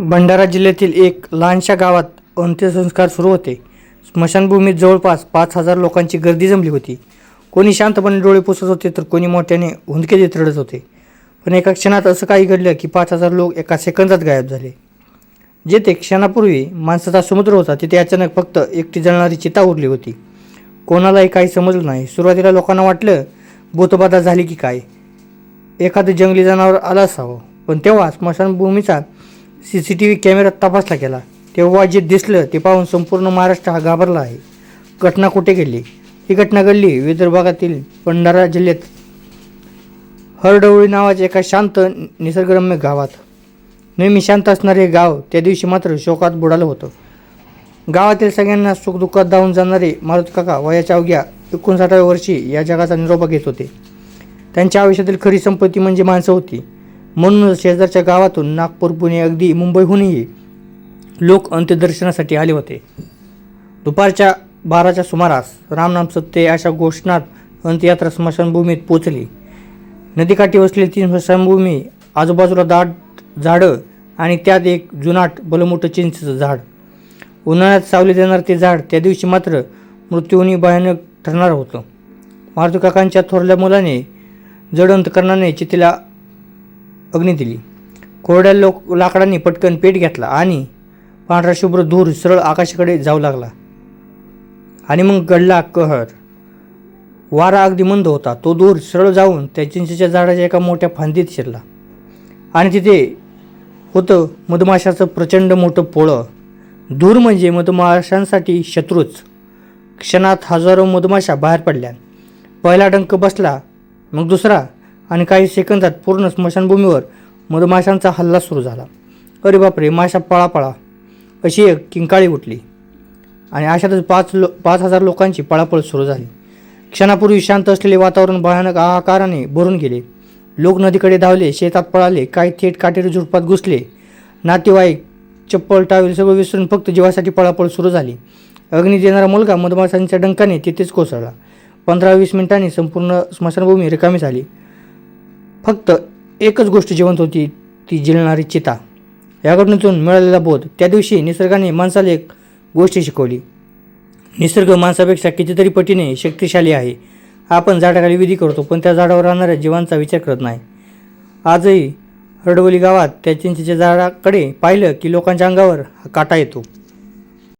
भंडारा जिल्ह्यातील एक लहानशा गावात अंत्यसंस्कार सुरू होते. स्मशानभूमीत जवळपास 5,000 लोकांची गर्दी जमली होती. कोणी शांतपणे डोळे पुसत होते तर कोणी मोठ्याने हुंदके देत रडत होते. पण एका क्षणात असं काही घडलं की 5,000 लोक एका सेकंदात गायब झाले. जेथे क्षणापूर्वी माणसाचा समुद्र होता तिथे अचानक फक्त एकटी जळणारी चिता उरली होती. कोणालाही काही समजलं नाही. सुरुवातीला लोकांना वाटलं भूतबाधा झाली की काय, एखादं जंगली जनावर आलं असावं. पण तेव्हा स्मशानभूमीचा CCTV कॅमेरा तपासला गेला. तेव्हा जे दिसलं ते पाहून संपूर्ण महाराष्ट्र हा घाबरला आहे. घटना कुठे घडली? ही घटना घडली विदर्भातील भंडारा जिल्ह्यात हरडवळी नावाच्या एका शांत निसर्गरम्य गावात. नेहमी शांत असणारे हे गाव त्या दिवशी मात्र शोकात बुडालं होतं. गावातील सगळ्यांना सुखदुःखात धावून जाणारे मारुती काका वयाच्या अवघ्या 59व्या वर्षी या जगाचा निरोप घेत होते. त्यांच्या आयुष्यातील खरी संपत्ती म्हणजे माणसं होती. म्हणूनच शेजारच्या गावातून नागपूर, पुणे, अगदी मुंबईहूनही लोक अंत्यदर्शनासाठी आले होते. दुपारच्या 12च्या सुमारास रामनाम सत्य अशा घोषणात अंत्ययात्रा स्मशानभूमीत पोचली. नदीकाठी वसलेली ती स्मशानभूमी, आजूबाजूला दाट झाडं आणि त्यात एक जुनाट भलमोठं चिंचेचं झाड. उन्हाळ्यात सावली देणार ते झाड त्या दिवशी मात्र मृत्यूनी भयानक ठरणार होतं. मारुती काकांच्या थोरल्या मुलाने जड अंतकरणाने चितेला अग्नी दिली. कोरड्या लाकडांनी पटकन पेट घेतला आणि पांढरा शुभ्र धूर सरळ आकाशाकडे जाऊ लागला. आणि मग गडला कहर. वारा अगदी मंद होता. तो धूर सरळ जाऊन त्या चिंचेच्या झाडाच्या एका मोठ्या फांदीत शिरला आणि तिथे होतं मधमाशाचं प्रचंड मोठं पोळं. धूर म्हणजे मधमाशांसाठी शत्रूच. क्षणात हजारो मधमाशा बाहेर पडल्या. पहिला डंक बसला, मग दुसरा, आणि काही सेकंदात पूर्ण स्मशानभूमीवर मधमाशांचा हल्ला सुरू झाला. अरे बापरे, माशा पळापळा अशी एक किंकाळी उठली आणि अशातच 5,000 लोकांची पळापळ सुरू झाली. क्षणापूर्वी शांत असलेले वातावरण भयानक हाहाकाराने भरून गेले. लोक नदीकडे धावले, शेतात पळाले, काही थेट काटेरी झुडपात घुसले. नातेवाईक, चप्पल, टावेल सगळं विसरून फक्त जीवासाठी पळापळ सुरू झाली. अग्नी देणारा मुलगा मधमाशांच्या डंकाने तिथेच कोसळला. 15-20 मिनिटांनी संपूर्ण स्मशानभूमी रिकामी झाली. फक्त एकच गोष्ट जिवंत होती, ती जळणारी चिता. या घटनेतून मिळालेला बोध. त्या दिवशी निसर्गाने माणसाला एक गोष्ट शिकवली. निसर्ग माणसापेक्षा कितीतरी पटीने शक्तिशाली आहे. आपण झाडाखाली विधी करतो पण त्या झाडावर राहणाऱ्या जीवांचा विचार करत नाही. आजही हरडवली गावात त्या चिंचेच्या झाडाकडे पाहिलं की लोकांच्या अंगावर काटा येतो.